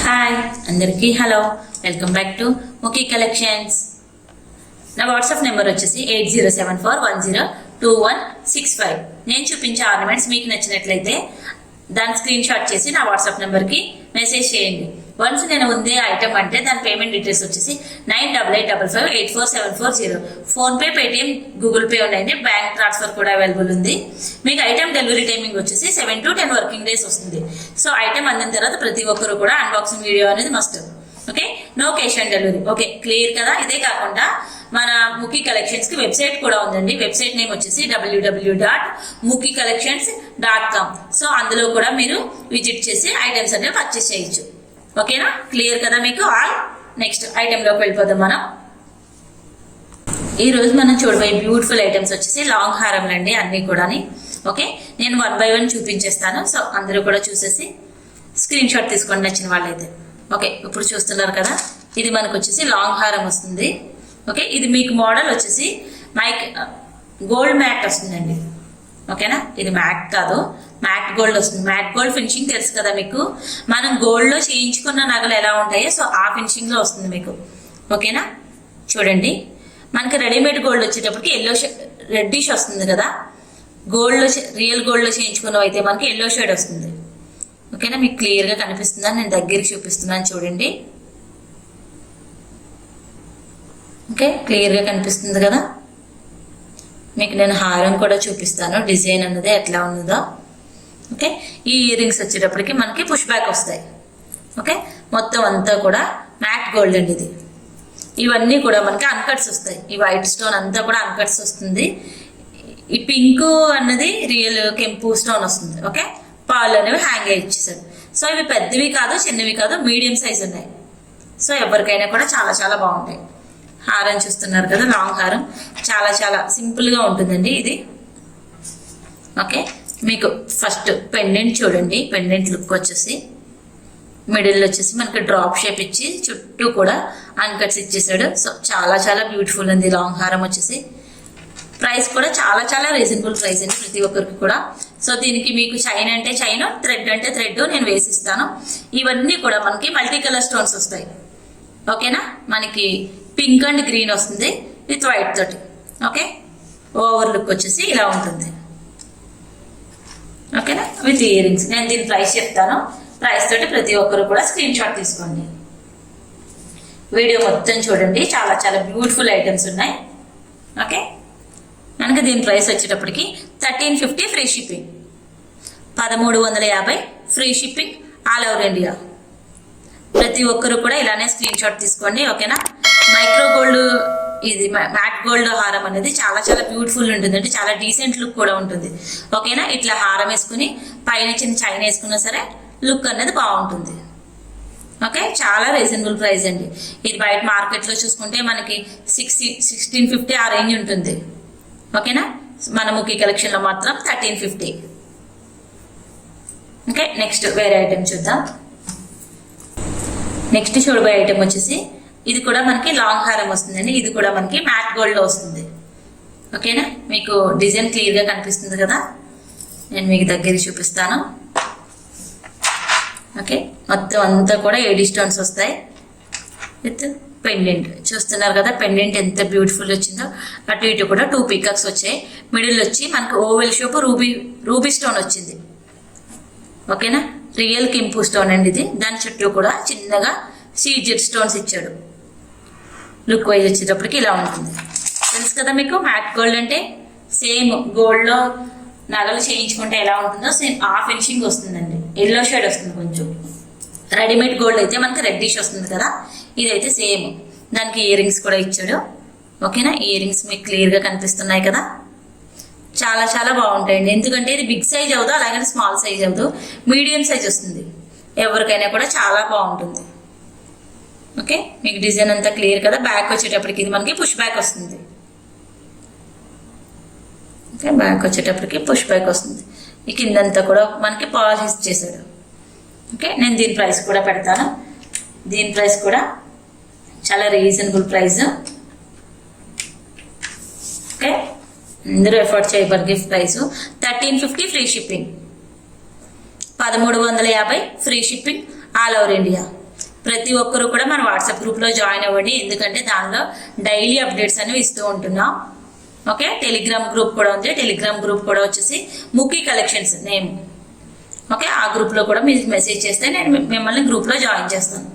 Hi అందరికీ hello, welcome back to Mukhi collections. నా WhatsApp number వచ్చేసి 8074102165. నేను చూపించే ఆర్నమెంట్స్ మీకు నచ్చినట్లయితే దాని స్క్రీన్ షాట్ చేసి నా వాట్సాప్ నెంబర్కి మెసేజ్ చేయండి. వన్స్ నేను ఉంది ఐటమ్ అంటే దాని పేమెంట్ డీటెయిల్స్ వచ్చేసి 9855584740. ఫోన్పే, పేటిఎం, గూగుల్ పే ఉన్నాయండి. బ్యాంక్ ట్రాన్స్ఫర్ కూడా అవైలబుల్ ఉంది. మీకు ఐటమ్ డెలివరీ టైమింగ్ వచ్చేసి 7 to 10 వర్కింగ్ డేస్ వస్తుంది. సో ఐటమ్ అందిన తర్వాత ప్రతి ఒక్కరు కూడా అన్బాక్సింగ్ వీడియో అనేది must. Okay, no cash on delivery. Okay, clear కదా. ఇదే కాకుండా మన ముఖీ కలెక్షన్స్ కి వెబ్సైట్ కూడా ఉందండి. వెబ్సైట్ నేమ్ వచ్చేసి www.mukicollections.com. సో అందులో కూడా మీరు విజిట్ చేసి ఐటమ్స్ అనేవి పర్చేస్ చేయొచ్చు. ఓకేనా, క్లియర్ కదా మీకు ఆల్. నెక్స్ట్ ఐటమ్ లోకి వెళ్ళిపోదాం మనం. ఈ రోజు మనం చూడబోయే బ్యూటిఫుల్ ఐటమ్స్ వచ్చేసి లాంగ్ హారంలు అండి, అన్ని కూడా. ఓకే, నేను 1 by 1 చూపించేస్తాను. సో అందరూ కూడా చూసేసి స్క్రీన్ షాట్ తీసుకోండి నచ్చిన వాళ్ళైతే. ఓకే, ఇప్పుడు చూస్తున్నారు కదా, ఇది మనకు వచ్చేసి లాంగ్ హారం వస్తుంది. ఓకే, ఇది మీకు మోడల్ వచ్చేసి గోల్డ్ మ్యాట్ వస్తుందండి. ఓకేనా, ఇది మ్యాట్ కాదు, మ్యాట్ గోల్డ్ వస్తుంది. మ్యాట్ గోల్డ్ ఫినిషింగ్ తెలుసు కదా మీకు, మనం గోల్డ్ లో చేయించుకున్న నగలు ఎలా ఉంటాయో సో ఆ ఫినిషింగ్ లో వస్తుంది మీకు. ఓకేనా, చూడండి, మనకి రెడీమేడ్ గోల్డ్ వచ్చేటప్పటికి ఎల్లో రెడ్డిష్ వస్తుంది కదా. గోల్డ్ లో రియల్ గోల్డ్ లో చేయించుకున్నవి అయితే మనకి ఎల్లో షేడ్ వస్తుంది. ఓకేనా, మీకు క్లియర్ గా కనిపిస్తుందని నేను దగ్గరికి చూపిస్తున్నాను చూడండి. ఓకే, క్లియర్ గా కనిపిస్తుంది కదా. మీకు నేను హారం కూడా చూపిస్తాను, డిజైన్ అన్నది ఎట్లా ఉన్నదో. ఓకే, ఈ ఇయర్ రింగ్స్ వచ్చేటప్పటికి మనకి పుష్ బ్యాక్ వస్తాయి. ఓకే, మొత్తం అంతా కూడా మ్యాట్ గోల్డ్ అండి ఇది. ఇవన్నీ కూడా మనకి అన్కట్స్ వస్తాయి. ఈ వైట్ స్టోన్ అంతా కూడా అన్కట్స్ వస్తుంది. ఈ పింక్ అన్నది రియల్ కెంపు స్టోన్ వస్తుంది. ఓకే, పాలు అనేవి హ్యాంగ్ అయ్యి ఇచ్చేసారు. సో ఇవి పెద్దవి కాదు, చిన్నవి కాదు, మీడియం సైజ్ ఉన్నాయి. సో ఎవరికైనా కూడా చాలా చాలా బాగుంటాయి. హారం చూస్తున్నారు కదా, లాంగ్ హారం చాలా చాలా సింపుల్ గా ఉంటుందండి ఇది. ఓకే, మీకు ఫస్ట్ పెండెంట్ చూడండి. పెండెంట్ లుక్ వచ్చేసి మిడిల్ వచ్చేసి మనకి డ్రాప్ షేప్ ఇచ్చి చుట్టూ కూడా అన్కట్స్ ఇచ్చేసాడు. సో చాలా చాలా బ్యూటిఫుల్ ఉంది లాంగ్ హారం వచ్చేసి. ప్రైస్ కూడా చాలా చాలా రీజనబుల్ ప్రైస్ అండి ప్రతి ఒక్కరికి కూడా. సో దీనికి మీకు చైన్ అంటే చైన్, థ్రెడ్ అంటే థ్రెడ్ నేను వేసిస్తాను. ఇవన్నీ కూడా మనకి మల్టీ కలర్ స్టోన్స్ వస్తాయి. ఓకేనా, మనకి పింక్ అండ్ గ్రీన్ వస్తుంది విత్ వైట్ తోటి. ఓకే, ఓవర్ లుక్ వచ్చేసి ఇలా ఉంటుంది. ఓకేనా, విత్ ఇయర్ రింగ్స్. నేను దీని ప్రైస్ చెప్తాను. ప్రైస్ తోటి ప్రతి ఒక్కరు కూడా స్క్రీన్ షాట్ తీసుకోండి. వీడియో మొత్తం చూడండి, చాలా చాలా బ్యూటిఫుల్ ఐటమ్స్ ఉన్నాయి. ఓకే, మనకి దీని ప్రైస్ వచ్చేటప్పటికి 1350 free shipping, 1350 free shipping all over India. ప్రతి ఒక్కరు కూడా ఇలానే స్క్రీన్ షాట్ తీసుకోండి. ఓకేనా, మైక్రో గోల్డ్ ఇది మ్యాట్ గోల్డ్ హారం అనేది చాలా చాలా బ్యూటిఫుల్ ఉంటుంది అంటే చాలా డీసెంట్ లుక్ కూడా ఉంటుంది. ఓకేనా, ఇట్లా హారం వేసుకుని పైన చిన్న చైన్ వేసుకున్నా సరే లుక్ అనేది బాగుంటుంది. ఓకే, చాలా రీజనబుల్ ప్రైస్ అండి ఇది. బయట మార్కెట్లో చూసుకుంటే మనకి 1650 ఆ రేంజ్ ఉంటుంది. ఓకేనా, మన ముఖీ కలెక్షన్ లో మాత్రం 1350. ఓకే, నెక్స్ట్ వేరే ఐటమ్ చూద్దాం. నెక్స్ట్ చూడబోయే ఐటమ్ వచ్చేసి ఇది కూడా మనకి లాంగ్ హారం వస్తుందండి. ఇది కూడా మనకి మ్యాట్ గోల్డ్ లో వస్తుంది. ఓకేనా, మీకు డిజైన్ క్లియర్ గా కనిపిస్తుంది కదా, నేను మీకు దగ్గర చూపిస్తాను. ఓకే, మొత్తం అంతా కూడా ఏడీ స్టోన్స్ వస్తాయి విత్ పెండెంట్. చూస్తున్నారు కదా పెండెంట్ ఎంత బ్యూటిఫుల్ వచ్చిందో. అటు ఇటు కూడా 2 పీకాక్స్ వచ్చాయి. మిడిల్ వచ్చి మనకు ఓవెల్ షేప్ రూబీ స్టోన్ వచ్చింది. ఓకేనా, రియల్ కెంపు స్టోన్ అండి ఇది. దాని చుట్టూ కూడా చిన్నగా సీజెడ్ స్టోన్స్ ఇచ్చాడు. లుక్ వైజ్ వచ్చేటప్పటికి ఇలా ఉంటుంది. తెలుసు కదా మీకు, మ్యాట్ గోల్డ్ అంటే సేమ్ గోల్డ్ లో నగలు చేయించుకుంటే ఎలా ఉంటుందో సేమ్ ఆ ఫినిషింగ్ వస్తుందండి. ఎల్లో షేడ్ వస్తుంది కొంచెం. రెడీమేడ్ గోల్డ్ అయితే మనకి రెడ్డిష్ వస్తుంది కదా, ఇదైతే సేమ్. దానికి ఇయర్ రింగ్స్ కూడా ఇచ్చాడు. ఓకేనా, ఇయర్ రింగ్స్ మీకు క్లియర్ గా కనిపిస్తున్నాయి కదా. చాలా చాలా బాగుంటాయండి, ఎందుకంటే ఇది బిగ్ సైజ్ అవ్వదు, అలాగే స్మాల్ సైజ్ అవ్వదు, మీడియం సైజ్ వస్తుంది. ఎవరికైనా కూడా చాలా బాగుంటుంది. ఓకే, మీకు డిజైన్ అంతా క్లియర్ కదా. బ్యాక్ వచ్చేటప్పటికి ఇది మనకి పుష్ బ్యాక్ వస్తుంది. ఓకే, బ్యాక్ వచ్చేటప్పటికి పుష్ బ్యాక్ వస్తుంది. ఈ కిందంతా కూడా మనకి పాలిష్ చేశాడు. ఓకే, నేను దీని ప్రైస్ కూడా పెడతాను. దీని ప్రైస్ కూడా చాలా రీజనబుల్ ప్రైస్. ఓకే, అందరూ ఎఫర్ట్ చేయబడి price 1350 free shipping, 1350 free shipping all over India. ప్రతి ఒక్కరు కూడా మన వాట్సాప్ గ్రూప్లో జాయిన్ అవ్వండి, ఎందుకంటే దానిలో డైలీ అప్డేట్స్ అనేవి ఇస్తూ ఉంటున్నాం. ఓకే, టెలిగ్రామ్ గ్రూప్ కూడా ఉంది. టెలిగ్రామ్ గ్రూప్ కూడా వచ్చేసి ముఖీ కలెక్షన్స్ నేమ్. ఓకే, ఆ గ్రూప్లో కూడా మీరు మెసేజ్ చేస్తే నేను మిమ్మల్ని గ్రూప్లో జాయిన్ చేస్తాను.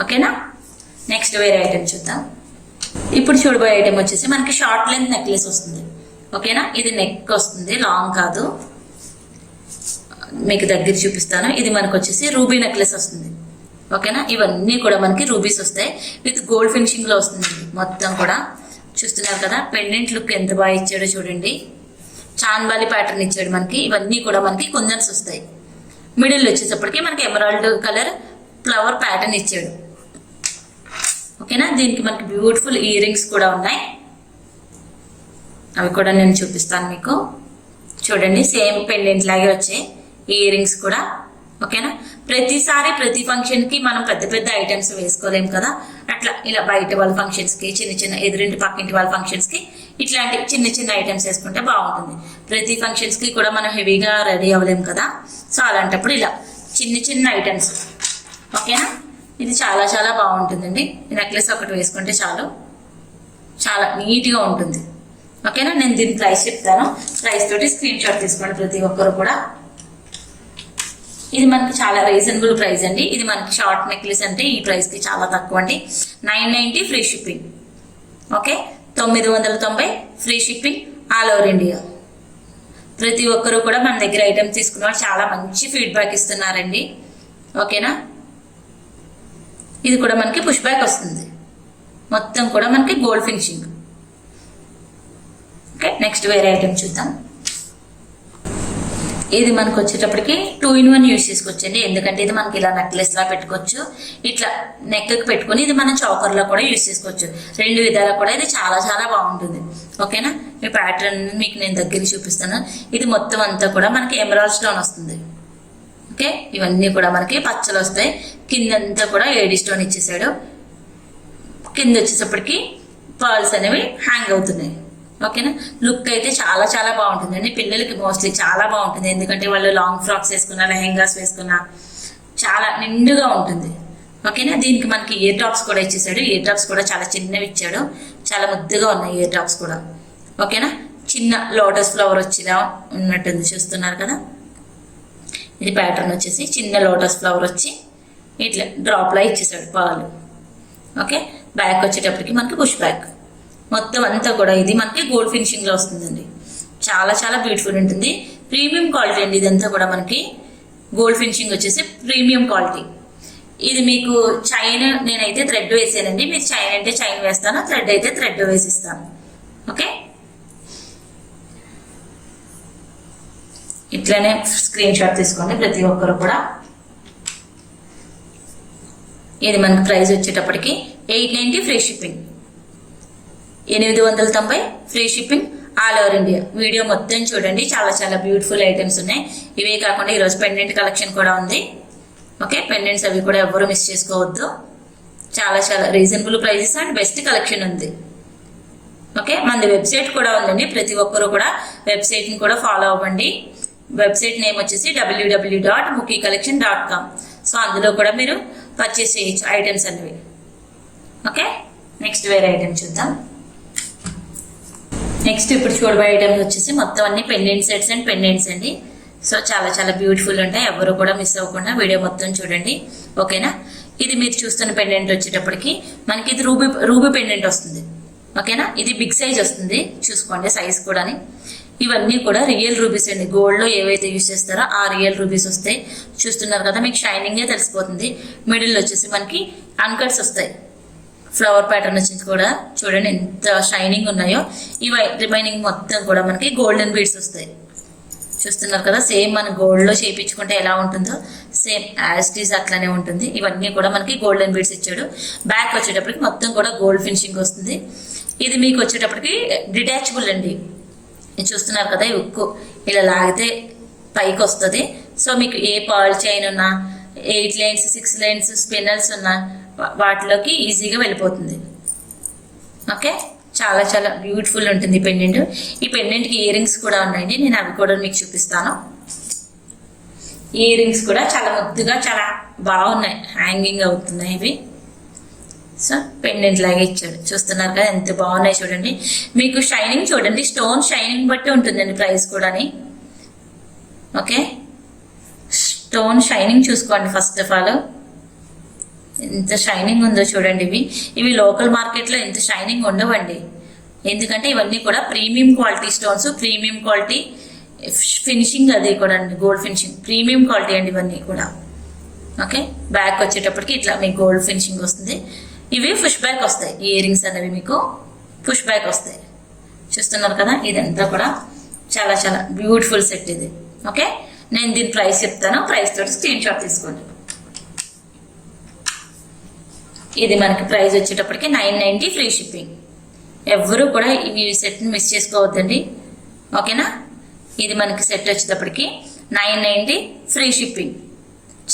ఓకేనా, నెక్స్ట్ వేరే ఐటెం చూద్దాం. ఇప్పుడు చూడబోయే ఐటెం వచ్చేసి మనకి షార్ట్ లెంత్ నెక్లెస్ వస్తుంది. ఓకేనా, ఇది నెక్ వస్తుంది, లాంగ్ కాదు. మీకు దగ్గర చూపిస్తాను. ఇది మనకు వచ్చేసి రూబీ నెక్లెస్ వస్తుంది. ఓకేనా, ఇవన్నీ కూడా మనకి రూబీస్ వస్తాయి, విత్ గోల్డ్ ఫినిషింగ్ లో వస్తుంది. మొత్తం కూడా చూస్తున్నారు కదా, పెండెంట్ లుక్ ఎంత బాగా ఇచ్చాడో చూడండి. చాన్బాలి ప్యాటర్న్ ఇచ్చాడు మనకి. ఇవన్నీ కూడా మనకి కుందన్స్ వస్తాయి. మిడిల్ వచ్చేటప్పటికి మనకి ఎమరాల్డ్ కలర్ ఫ్లవర్ ప్యాటర్న్ ఇచ్చాడు. ఓకేనా, దీనికి మనకి బ్యూటిఫుల్ ఇయర్ రింగ్స్ కూడా ఉన్నాయి, అవి కూడా నేను చూపిస్తాను మీకు. చూడండి, సేమ్ పెండెంట్ లాగే వచ్చాయి ఇయర్ రింగ్స్ కూడా. ఓకేనా, ప్రతిసారి ప్రతి ఫంక్షన్ కి మనం పెద్ద పెద్ద ఐటమ్స్ వేసుకోలేము కదా, అట్లా ఇలా బయట వాళ్ళ ఫంక్షన్స్ కి, చిన్న చిన్న ఎదురింటి పక్కింటి వాళ్ళ ఫంక్షన్స్ కి ఇట్లాంటి చిన్న చిన్న ఐటమ్స్ వేసుకుంటే బాగుంటుంది. ప్రతి ఫంక్షన్స్ కి కూడా మనం హెవీగా రెడీ అవ్వలేము కదా, సో అలాంటప్పుడు ఇలా చిన్న చిన్న ఐటమ్స్. ఓకేనా, ఇది చాలా చాలా బాగుంటుందండి. ఈ నెక్లెస్ ఒకటి వేసుకుంటే చాలు, చాలా నీట్గా ఉంటుంది. ఓకేనా, నేను దీని ప్రైస్ చెప్తాను, ప్రైస్ తోటి స్క్రీన్ షాట్ తీసుకోండి ప్రతి ఒక్కరు కూడా. ఇది మనకి చాలా రీజనబుల్ ప్రైస్ అండి. ఇది మనకి షార్ట్ నెక్లెస్ అంటే ఈ ప్రైస్ కి చాలా తక్కువ అండి. 990 free shipping. Okay, 990 free shipping all over India. ప్రతి ఒక్కరు కూడా మన దగ్గర ఐటమ్ తీసుకున్న వాళ్ళు చాలా మంచి ఫీడ్బ్యాక్ ఇస్తున్నారండి. ఓకేనా, ఇది కూడా మనకి పుష్ బ్యాక్ వస్తుంది, మొత్తం కూడా మనకి గోల్డ్ ఫినిషింగ్. ఓకే, నెక్స్ట్ వేరే ఐటమ్ చూద్దాం. ఇది మనకు వచ్చేటప్పటికి 2-in-1 యూజ్ చేసుకోవచ్చండి, ఎందుకంటే ఇది మనకి ఇలా నెక్లెస్ లా పెట్టుకోవచ్చు, ఇట్లా నెక్ పెట్టుకుని ఇది మనం చౌకర్ లో కూడా యూజ్ చేసుకోవచ్చు. రెండు విధాలా కూడా ఇది చాలా చాలా బాగుంటుంది. ఓకేనా, ఈ ప్యాటర్న్ మీకు నేను దగ్గరికి చూపిస్తాను. ఇది మొత్తం అంతా కూడా మనకి ఎమరాల్డ్ స్టోన్ వస్తుంది. ఓకే, ఇవన్నీ కూడా మనకి పచ్చలు వస్తాయి. కిందంతా కూడా ఏడి స్టోన్ ఇచ్చేసాడు. కింద వచ్చేటప్పటికి పర్ల్స్ అనేవి హ్యాంగ్ అవుతున్నాయి. ఓకేనా, లుక్ అయితే చాలా చాలా బాగుంటుందండి. పిల్లలకి మోస్ట్లీ చాలా బాగుంటుంది, ఎందుకంటే వాళ్ళు లాంగ్ ఫ్రాక్స్ వేసుకున్నా, లెహెంగాస్ వేసుకున్నా చాలా నిండుగా ఉంటుంది. ఓకేనా, దీనికి మనకి ఇయర్ టాప్స్ కూడా ఇచ్చేసాడు. ఇయర్ టాప్స్ కూడా చాలా చిన్నవి ఇచ్చాడు, చాలా ముద్దుగా ఉన్నాయి ఇయర్ టాప్స్ కూడా. ఓకేనా, చిన్న లోటస్ ఫ్లవర్ వచ్చేలా ఉన్నట్టుంది, చూస్తున్నారు కదా. ఇది ప్యాటర్న్ వచ్చేసి చిన్న లోటస్ ఫ్లవర్ వచ్చి ఇట్లా డ్రాప్ లా ఇచ్చేసాడు పాలు. ఓకే, బ్యాక్ వచ్చేటప్పటికి మనకి పుష్ బ్యాక్. మొత్తం అంతా కూడా ఇది మనకి గోల్డ్ ఫినిషింగ్ లో వస్తుందండి, చాలా చాలా బ్యూటిఫుల్ ఉంటుంది. ప్రీమియం క్వాలిటీ అండి, ఇదంతా కూడా మనకి గోల్డ్ ఫినిషింగ్ వచ్చేసి ప్రీమియం క్వాలిటీ. ఇది మీకు చైన్ నేనైతే థ్రెడ్ వేసానండి, మీరు చైన్ అంటే చైన్ వేస్తాను, థ్రెడ్ అయితే థ్రెడ్ వేసిస్తాను. ఓకే, ఇట్లానే స్క్రీన్ షాట్ తీసుకోండి ప్రతి ఒక్కరు కూడా. ఇది మనకి ప్రైస్ వచ్చేటప్పటికి 890 free shipping, 890 free shipping all over India. Video మొత్తం చూడండి, చాలా చాలా బ్యూటిఫుల్ ఐటమ్స్ ఉన్నాయి. ఇవే కాకుండా ఈరోజు పెండెంట్ కలెక్షన్ కూడా ఉంది. ఓకే, పెండెంట్స్ అవి కూడా ఎవరు మిస్ చేసుకోవద్దు, చాలా చాలా reasonable prices and best collection ఉంది. ఓకే, మనది వెబ్సైట్ కూడా ఉందండి, ప్రతి ఒక్కరు కూడా వెబ్సైట్ని కూడా ఫాలో అవ్వండి. వెబ్సైట్ నేమ్ వచ్చేసి www.mukicollection.com. సో అందులో కూడా మీరు పర్చేస్ చేయొచ్చు ఐటమ్స్ అనేవి. ఓకే, నెక్స్ట్ వేరే ఐటమ్ చూద్దాం. నెక్స్ట్ ఇప్పుడు చూడబోయే ఐటమ్స్ వచ్చేసి మొత్తం అన్ని పెండెంట్ సెట్స్ అండ్ పెండెంట్స్ అండి. సో చాలా చాలా బ్యూటిఫుల్ ఉంటాయి, ఎవరు కూడా మిస్ అవ్వకుండా వీడియో మొత్తం చూడండి. ఓకేనా, ఇది మీరు చూస్తున్న పెండెంట్ వచ్చేటప్పటికి మనకి ఇది రూబీ పెండెంట్ వస్తుంది. ఓకేనా, ఇది బిగ్ సైజ్ వస్తుంది, చూసుకోండి సైజ్ కూడా. ఇవన్నీ కూడా రియల్ రూబీస్ అండి, గోల్డ్ లో ఏవైతే యూజ్ చేస్తారో ఆ రియల్ రూబీస్ వస్తాయి. చూస్తున్నారు కదా, మీకు షైనింగే తెలిసిపోతుంది. మిడిల్ వచ్చేసి మనకి అన్కట్స్ వస్తాయి, ఫ్లవర్ ప్యాటర్న్ వచ్చి కూడా చూడండి ఎంత షైనింగ్ ఉన్నాయో. ఇవి రిమైనింగ్ మొత్తం కూడా మనకి గోల్డెన్ బీడ్స్ వస్తాయి. చూస్తున్నారు కదా, సేమ్ మన గోల్డ్ లో చేయించుకుంటే ఎలా ఉంటుందో సేమ్ యాజ్ ఇట్ ఈజ్ అట్లానే ఉంటుంది. ఇవన్నీ కూడా మనకి గోల్డెన్ బీడ్స్ ఇచ్చాడు. బ్యాక్ వచ్చేటప్పటికి మొత్తం కూడా గోల్డ్ ఫినిషింగ్ వస్తుంది. ఇది మీకు వచ్చేటప్పటికి డిటాచబుల్ అండి, చూస్తున్నారు కదా, ఈ ఉక్కు ఇలా లాగితే పైకి వస్తుంది. సో మీకు ఏ పర్ల్ చైన్ ఉన్నా, 8 లైన్స్ 6 లైన్స్ స్పిన్నర్స్ ఉన్నా వాటిలోకి ఈజీగా వెళ్ళిపోతుంది. ఓకే, చాలా చాలా బ్యూటిఫుల్ ఉంటుంది పెండెంట్. ఈ పెండెంట్కి ఇయర్ రింగ్స్ కూడా ఉన్నాయండి, నేను అవి కూడా మీకు చూపిస్తాను. ఇయర్ రింగ్స్ కూడా చాలా ముద్దుగా చాలా బాగున్నాయి, హ్యాంగింగ్ అవుతున్నాయి ఇవి. సో పెండెంట్ లాగా ఇచ్చాడు, చూస్తున్నారు కదా ఎంత బాగున్నాయి చూడండి. మీకు షైనింగ్ చూడండి, స్టోన్ షైనింగ్ బట్టి ఉంటుందండి ప్రైస్ కూడాని. ఓకే, స్టోన్ షైనింగ్ చూసుకోండి ఫస్ట్ ఆఫ్ ఆల్, ఎంత షైనింగ్ ఉందో చూడండి. ఇవి లోకల్ మార్కెట్లో ఎంత షైనింగ్ ఉండవండి, ఎందుకంటే ఇవన్నీ కూడా premium quality stones, premium quality finishing, అది కూడా అండి గోల్డ్ ఫినిషింగ్, ప్రీమియం క్వాలిటీ అండి ఇవన్నీ కూడా. ఓకే, బ్యాక్ వచ్చేటప్పటికి ఇట్లా మీకు గోల్డ్ ఫినిషింగ్ వస్తుంది. ఇవి పుష్ బ్యాక్ వస్తాయి, ఈ ఇయర్ రింగ్స్ అనేవి మీకు పుష్ బ్యాక్ వస్తాయి. చూస్తున్నారు కదా, ఇదంతా కూడా చాలా చాలా బ్యూటిఫుల్ సెట్ ఇది. ఓకే, నేను దీని ప్రైస్ చెప్తాను, ప్రైస్ తోటి స్క్రీన్ షాట్ తీసుకోండి. ఇది మనకి ప్రైస్ వచ్చేటప్పటికి 990 ఫ్రీ షిప్పింగ్. ఎవరు కూడా ఈ సెట్ని మిస్ చేసుకోవద్దండి. ఓకేనా, ఇది మనకి సెట్ వచ్చేటప్పటికి 990 ఫ్రీ షిప్పింగ్.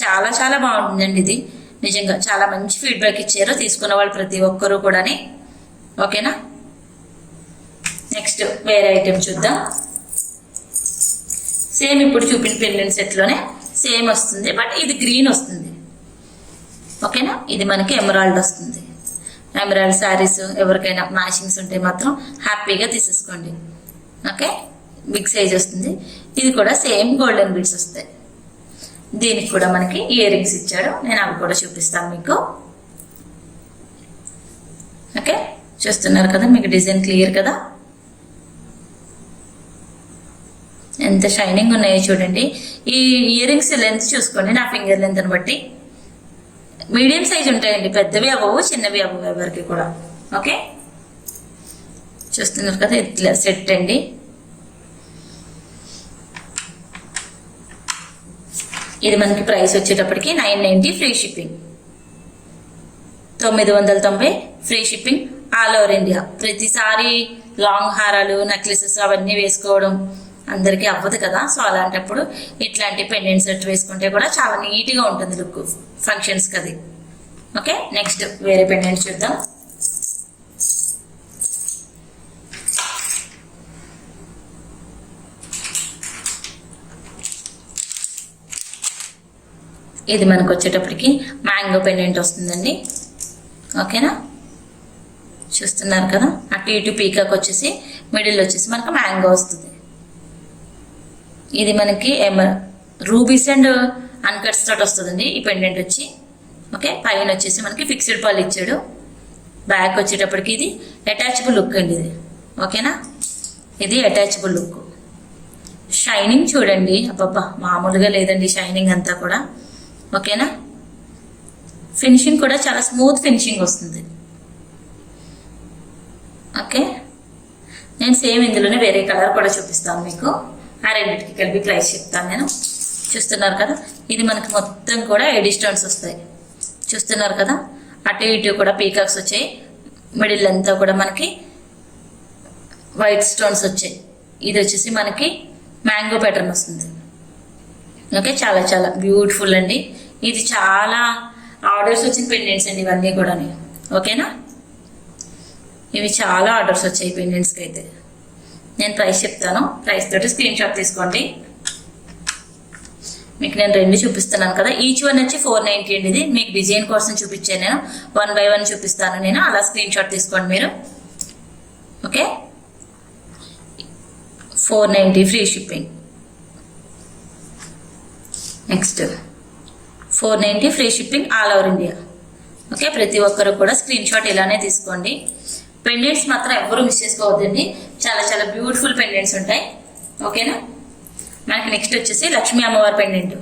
చాలా చాలా బాగుంటుందండి ఇది, నిజంగా చాలా మంచి ఫీడ్బ్యాక్ ఇచ్చారు తీసుకున్న వాళ్ళు ప్రతి ఒక్కరూ కూడాని. ఓకేనా, నెక్స్ట్ వేరే ఐటెం చూద్దాం. సేమ్ ఇప్పుడు చూపిన పెండెంట్ సెట్లోనే సేమ్ వస్తుంది, బట్ ఇది గ్రీన్ వస్తుంది. ఓకేనా, ఇది మనకి ఎమరాల్డ్ వస్తుంది. ఎమరాల్డ్ శారీస్ ఎవరికైనా మ్యాచింగ్స్ ఉంటే మాత్రం హ్యాపీగా తీసేసుకోండి. ఓకే, బిగ్ సైజ్ వస్తుంది. ఇది కూడా సేమ్ గోల్డెన్ బీడ్స్ వస్తాయి. దీనికి కూడా మనకి ఇయర్ రింగ్స్ ఇచ్చాడు, నేను అవి కూడా చూపిస్తాను మీకు. ఓకే, చూస్తున్నారు కదా, మీకు డిజైన్ క్లియర్ కదా, ఎంత షైనింగ్ ఉన్నాయో చూడండి. ఈ ఇయర్ రింగ్స్ లెంత్ చూసుకోండి, నా ఫింగర్ లెంత్ని బట్టి మీడియం సైజ్ ఉంటాయండి, పెద్దవి అవ్వవు, చిన్నవి అవ్వవు ఎవరికి కూడా. ఓకే, చూస్తున్నారు కదా, ఇట్లా సెట్ అండి. ఇది మనకి ప్రైస్ వచ్చేటప్పటికి 990 free shipping. 990 free shipping all over India. ప్రతిసారి లాంగ్ హారాలు, నెక్లెసెస్ అవన్నీ వేసుకోవడం అందరికీ అవ్వదు కదా, సో అలాంటప్పుడు ఇట్లాంటి పెండెంట్ సెట్ వేసుకుంటే కూడా చాలా నీట్గా ఉంటుంది లుక్ ఫంక్షన్స్కి అది. ఓకే, నెక్స్ట్ వేరే పెండెంట్ చూద్దాం. ఇది మనకు వచ్చేటప్పటికి మ్యాంగో పెండెంట్ వస్తుందండి. ఓకేనా, చూస్తున్నారు కదా, అటు ఇటు పీకాక్ వచ్చేసి మిడిల్ వచ్చేసి మనకు మ్యాంగో వస్తుంది. ఇది మనకి రూబీస్ అండ్ అన్కట్స్ తోటి వస్తుందండి ఈ పెండెంట్ వచ్చి. ఓకే, పైన వచ్చేసి మనకి ఫిక్స్డ్ పాల్ ఇచ్చాడు. బ్యాక్ వచ్చేటప్పటికి ఇది అటాచబుల్ లుక్ అండి ఇది. ఓకేనా, ఇది అటాచబుల్ లుక్. షైనింగ్ చూడండి, అబ్బబ్బా మామూలుగా లేదండి షైనింగ్ అంతా కూడా. ఓకేనా, ఫినిషింగ్ కూడా చాలా స్మూత్ ఫినిషింగ్ వస్తుంది. ఓకే, నేను సేమ్ ఇందులోనే వేరే కలర్ కూడా చూపిస్తాను మీకు, ఆ రెండింటికి కలిపి ప్రైస్ చెప్తాను నేను. చూస్తున్నారు కదా, ఇది మనకి మొత్తం కూడా ఎడీ స్టోన్స్ వస్తాయి. చూస్తున్నారు కదా, అటు ఇటు కూడా పీకాక్స్ వచ్చాయి, మిడిల్ అంతా కూడా మనకి వైట్ స్టోన్స్ వచ్చాయి. ఇది వచ్చేసి మనకి మ్యాంగో ప్యాటర్న్ వస్తుంది. ఓకే, చాలా చాలా బ్యూటిఫుల్ అండి. ఇది చాలా ఆర్డర్స్ వచ్చిన పెండెంట్స్ అండి ఇవన్నీ కూడా. ఓకేనా, ఇవి చాలా ఆర్డర్స్ వచ్చాయి పెండెంట్స్కి అయితే. నేను ప్రైస్ చెప్తాను, ప్రైస్ తోటి స్క్రీన్ షాట్ తీసుకోండి. మీకు నేను రెండు చూపిస్తున్నాను కదా, ఈచ్ వన్ వచ్చి 490 అండి. ఇది మీకు డిజైన్ కోసం చూపించాను నేను, 1 by 1 చూపిస్తాను నేను, అలా స్క్రీన్ షాట్ తీసుకోండి మీరు. Okay, 490 free shipping. Next 490 free shipping all over India. Okay, ప్రతి ఒక్కరు కూడా స్క్రీన్ షాట్ ఇలానే తీసుకోండి. పెండెంట్స్ మాత్రం ఎవరు మిస్ చేసుకోవద్దండి, చాలా చాలా బ్యూటిఫుల్ పెండెంట్స్ ఉంటాయి. ఓకేనా, మనకి నెక్స్ట్ వచ్చేసి లక్ష్మీ అమ్మవారి పెండెంట్.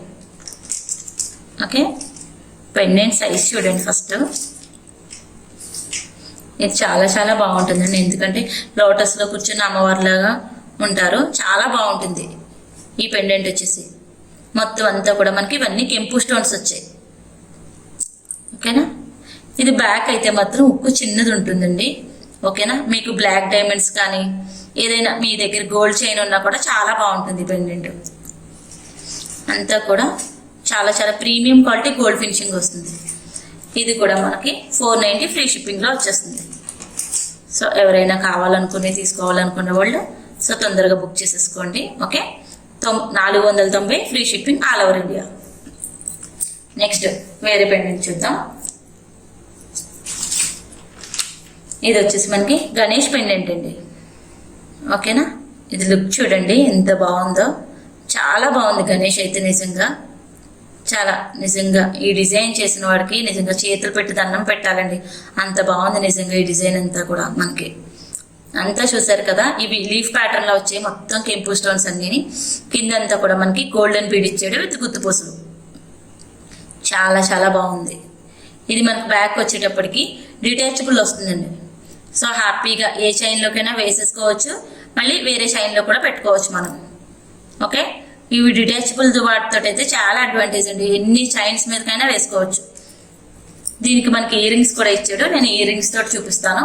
ఓకే, పెండెంట్ సైజ్ చూడండి ఫస్ట్. ఇది చాలా చాలా బాగుంటుందండి, ఎందుకంటే లోటస్లో కూర్చున్న అమ్మవారిలాగా ఉంటారు, చాలా బాగుంటుంది ఈ పెండెంట్ వచ్చేసి. మొత్తం అంతా కూడా మనకి ఇవన్నీ కెంపు స్టోన్స్ వచ్చాయి. ఓకేనా, ఇది బ్యాక్ అయితే మాత్రం ఉక్కు చిన్నది ఉంటుందండి. ఓకేనా, మీకు బ్లాక్ డైమండ్స్ కానీ ఏదైనా మీ దగ్గర గోల్డ్ చైన్ ఉన్నా కూడా చాలా బాగుంటుంది పెండెంట్. అంతా కూడా చాలా చాలా ప్రీమియం క్వాలిటీ గోల్డ్ ఫినిషింగ్ వస్తుంది. ఇది కూడా మనకి 490 ఫ్రీ షిప్పింగ్లో వచ్చేస్తుంది. సో ఎవరైనా కావాలనుకుని తీసుకోవాలనుకునే వాళ్ళు సో తొందరగా బుక్ చేసేసుకోండి. Okay, 490 free shipping all over India. Next వేరే పెండెంట్ చూద్దాం. ఇది వచ్చేసి మనకి గణేష్ పెండెంట్ అండి. ఓకేనా, ఇది లుక్ చూడండి ఎంత బాగుందో, చాలా బాగుంది గణేష్ అయితే నిజంగా. చాలా నిజంగా ఈ డిజైన్ చేసిన వాడికి నిజంగా చేతులు పెట్టి దండం పెట్టాలండి, అంత బాగుంది నిజంగా ఈ డిజైన్ అంతా కూడా. మనకి అంతా చూసారు కదా, ఇవి లీఫ్ ప్యాటర్న్ లో వచ్చాయి మొత్తం కెంపు స్టోన్స్ అన్ని. కిందంతా కూడా మనకి గోల్డెన్ బీడ్ ఇచ్చాడు విత్ గుత్తుపూసలు. చాలా చాలా బాగుంది. ఇది మనకు బ్యాక్ వచ్చేటప్పటికి డిటాచబుల్ వస్తుందండి. సో హ్యాపీగా ఏ చైన్లోకైనా వేసేసుకోవచ్చు, మళ్ళీ వేరే చైన్లో కూడా పెట్టుకోవచ్చు మనం. ఓకే, ఇవి డిటాచబుల్ వాటితో అయితే చాలా అడ్వాంటేజ్ అండి, ఎన్ని చైన్స్ మీదకైనా వేసుకోవచ్చు. దీనికి మనకి ఇయర్ రింగ్స్ కూడా ఇచ్చాడు, నేను ఇయర్ రింగ్స్ తోటి చూపిస్తాను.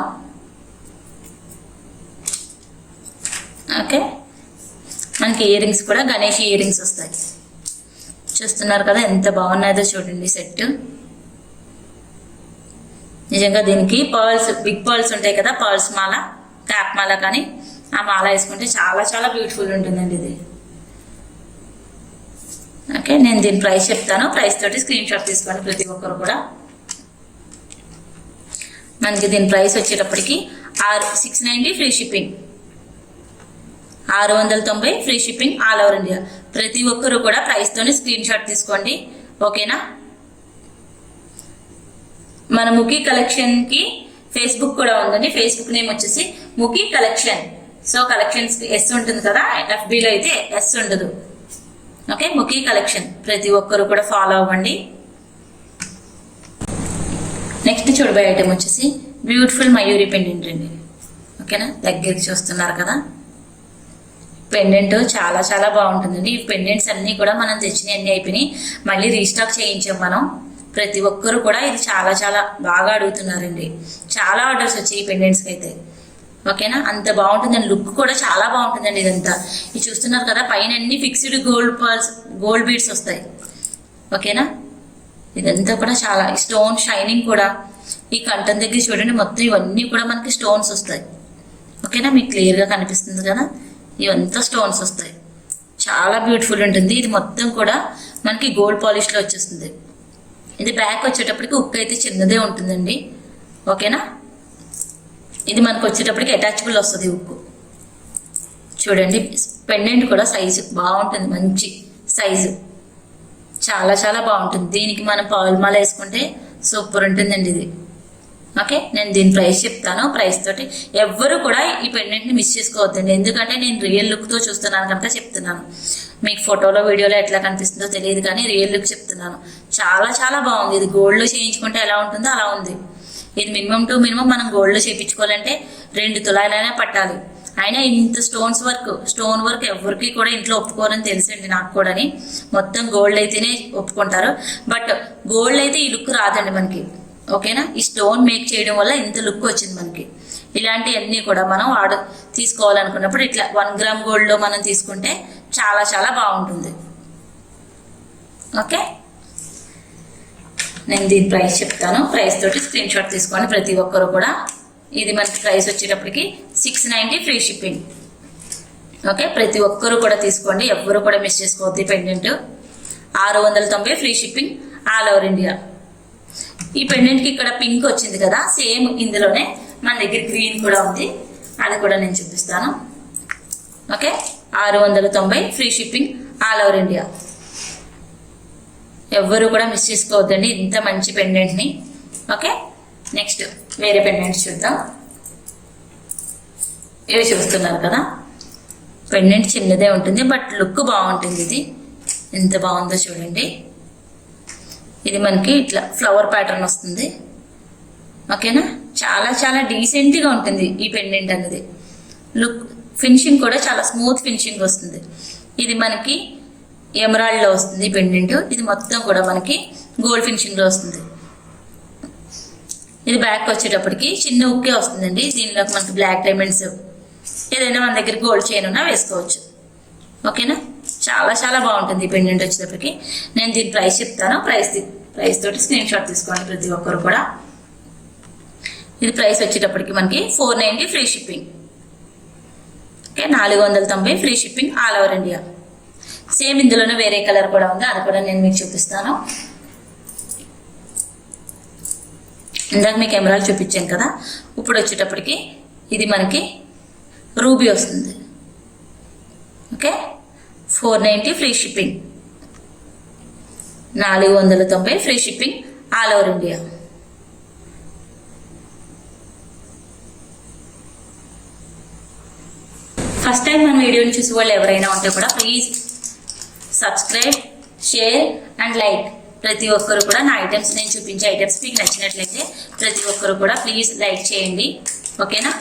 ఓకే, మనకి ఇయర్ రింగ్స్ కూడా గణేష్ ఇయర్ రింగ్స్ వస్తాయి. చూస్తున్నారు కదా ఎంత బాగున్నాయో చూడండి సెట్. నిజంగా దీనికి పర్ల్స్, బిగ్ పర్ల్స్ ఉంటాయి కదా, పర్ల్స్ మాల, క్యాప్ మాల, కానీ ఆ మాల వేసుకుంటే చాలా చాలా బ్యూటిఫుల్ ఉంటుందండి ఇది. ఓకే, నేను దీని ప్రైస్ చెప్తాను, ప్రైస్ తోటి స్క్రీన్ షాట్ తీసుకోండి ప్రతి ఒక్కరు కూడా. మనకి దీని ప్రైస్ వచ్చేటప్పటికి 690 free shipping, 690 free shipping all over India. ప్రతి ఒక్కరు కూడా ప్రైస్ తోని స్క్రీన్ షాట్ తీసుకోండి. ఓకేనా, మన ముఖీ కలెక్షన్ కి ఫేస్బుక్ కూడా ఉందండి. ఫేస్బుక్ నేమ్ వచ్చేసి Mukhi collection. So collections yes ఉంటుంది కదా, FBలో అయితే ఎస్ ఉండదు. ఓకే, ముఖీ కలెక్షన్ ప్రతి ఒక్కరు కూడా ఫాలో అవ్వండి. నెక్స్ట్ చూడబోయే ఐటమ్ వచ్చేసి బ్యూటిఫుల్ మయూరి పెండెంట్ అండి. ఓకేనా, దగ్గరికి చూస్తున్నారు కదా, పెండెంట్ చాలా చాలా బాగుంటుందండి. ఈ పెండెంట్స్ అన్ని కూడా మనం తెచ్చినవి అన్ని అయిపోయినాయి, మళ్ళీ రీస్టాక్ చేయించాం మనం. ప్రతి ఒక్కరు కూడా ఇది చాలా చాలా బాగా అడుగుతున్నారండి, చాలా ఆర్డర్స్ వచ్చాయి ఈ పెండెంట్స్కి అయితే. ఓకేనా, అంత బాగుంటుందండి, లుక్ కూడా చాలా బాగుంటుందండి. ఇదంతా ఇది చూస్తున్నారు కదా, పైన అన్ని fixed gold pearls, gold beads వస్తాయి. ఓకేనా, ఇదంతా కూడా చాలా స్టోన్ షైనింగ్ కూడా. ఈ కంఠం దగ్గర చూడండి మొత్తం ఇవన్నీ కూడా మనకి స్టోన్స్ వస్తాయి. ఓకేనా, మీకు క్లియర్గా కనిపిస్తుంది కదా, ఇవంతా స్టోన్స్ వస్తాయి, చాలా బ్యూటిఫుల్ ఉంటుంది. ఇది మొత్తం కూడా మనకి గోల్డ్ పాలిష్లో వచ్చేస్తుంది. ఇది బ్యాక్ వచ్చేటప్పటికి ఉక్కు అయితే చిన్నదే ఉంటుందండి. ఓకేనా, ఇది మనకు వచ్చేటప్పటికి అటాచబుల్ వస్తుంది ఉక్కు. చూడండి పెండెంట్ కూడా సైజు బాగుంటుంది, మంచి సైజు, చాలా చాలా బాగుంటుంది. దీనికి మనం పర్ల్ మాల వేసుకుంటే సూపర్ ఉంటుందండి ఇది. ఓకే, నేను దీని ప్రైస్ చెప్తాను, ప్రైస్ తోటి ఎవ్వరు కూడా ఈ పెండెంట్ని మిస్ చేసుకోవద్దండి, ఎందుకంటే నేను రియల్ లుక్తో చూస్తున్నాను కనుక చెప్తున్నాను. మీకు ఫోటోలో వీడియోలో ఎట్లా కనిపిస్తుందో తెలియదు, కానీ రియల్ లుక్ చెప్తున్నాను. చాలా చాలా బాగుంది. ఇది గోల్డ్లో చేయించుకుంటే ఎలా ఉంటుందో అలా ఉంది. ఇది మినిమం టు మినిమం మనం గోల్డ్లో చేయించుకోవాలంటే 2 తులాలైనా పట్టాలి. అయినా ఇంత స్టోన్ వర్క్ ఎవరికి కూడా ఇంట్లో ఒప్పుకోరని తెలుసండి నాకు కూడాని. మొత్తం గోల్డ్ అయితేనే ఒప్పుకుంటారు, బట్ గోల్డ్ అయితే ఈ లుక్ రాదండి మనకి. ఓకేనా, ఈ స్టోన్ మేక్ చేయడం వల్ల ఇంత లుక్ వచ్చింది మనకి. ఇలాంటివన్నీ కూడా మనం తీసుకోవాలనుకున్నప్పుడు ఇట్లా 1 గ్రామ్ గోల్డ్లో మనం తీసుకుంటే చాలా చాలా బాగుంటుంది. ఓకే, నేను దీని ప్రైస్ చెప్తాను, ప్రైస్ తోటి స్క్రీన్ షాట్ తీసుకోండి ప్రతి ఒక్కరు కూడా. ఇది మనకి ప్రైస్ వచ్చేటప్పటికి 690 ఫ్రీ షిప్పింగ్. ఓకే, ప్రతి ఒక్కరు కూడా తీసుకోండి, ఎవ్వరు కూడా మిస్ చేసుకోవద్దు. Pendant 690 free shipping all over India. ఈ పెండెంట్కి ఇక్కడ పింక్ వచ్చింది కదా, సేమ్ ఇందులోనే మన దగ్గర గ్రీన్ కూడా ఉంది, అది కూడా నేను చూపిస్తాను. Okay, 690 free shipping all over India. ఎవ్వరు కూడా మిస్ చేసుకోవద్దండి ఇంత మంచి పెండెంట్ని. ఓకే, నెక్స్ట్ వేరే పెండెంట్స్ చూద్దాం. ఇవి చూస్తున్నారు కదా, పెండెంట్ చిన్నదే ఉంటుంది బట్ లుక్ బాగుంటుంది. ఇది ఎంత బాగుందో చూడండి. ఇది మనకి ఇట్లా ఫ్లవర్ ప్యాటర్న్ వస్తుంది. ఓకేనా, చాలా చాలా డీసెంట్గా ఉంటుంది ఈ పెండెంట్ అనేది. లుక్ ఫినిషింగ్ కూడా చాలా స్మూత్ ఫినిషింగ్ వస్తుంది. ఇది మనకి ఎమరాల్డ్లో వస్తుంది పెండెంట్. ఇది మొత్తం కూడా మనకి గోల్డ్ ఫినిషింగ్లో వస్తుంది. ఇది బ్యాక్ వచ్చేటప్పటికి చిన్న ఉక్కే వస్తుందండి. దీనిలోకి మనకి బ్లాక్ డైమండ్స్ ఏదైనా మన దగ్గర గోల్డ్ చైన్ ఉన్నా వేసుకోవచ్చు. ఓకేనా, చాలా చాలా బాగుంటుంది ఈ పెండెంట్ వచ్చేటప్పటికి. నేను దీని ప్రైస్ చెప్తాను, ప్రైస్ తోటి స్క్రీన్ షాట్ తీసుకోండి ప్రతి ఒక్కరు కూడా. ఇది ప్రైస్ వచ్చేటప్పటికి మనకి 490 free shipping. Okay, 490 free shipping all over India. Same ఇందులోనే వేరే కలర్ కూడా ఉంది, అది కూడా నేను మీకు చూపిస్తాను. ఇందాక మీకు ఎమరాల్డ్ చూపించాను కదా, ఇప్పుడు వచ్చేటప్పటికి ఇది మనకి రూబీ వస్తుంది. Okay, 490 free shipping, 490 free shipping all over India. First time మన వీడియోని చూసే వాళ్ళు ఎవరైనా ఉంటే కూడా please subscribe, share and like. ప్రతి ఒక్కరు కూడా నా ఐటమ్స్, నేను చూపించే ఐటమ్స్ మీకు నచ్చినట్లయితే ప్రతి ఒక్కరు కూడా ప్లీజ్ లైక్ చేయండి. ఓకేనా?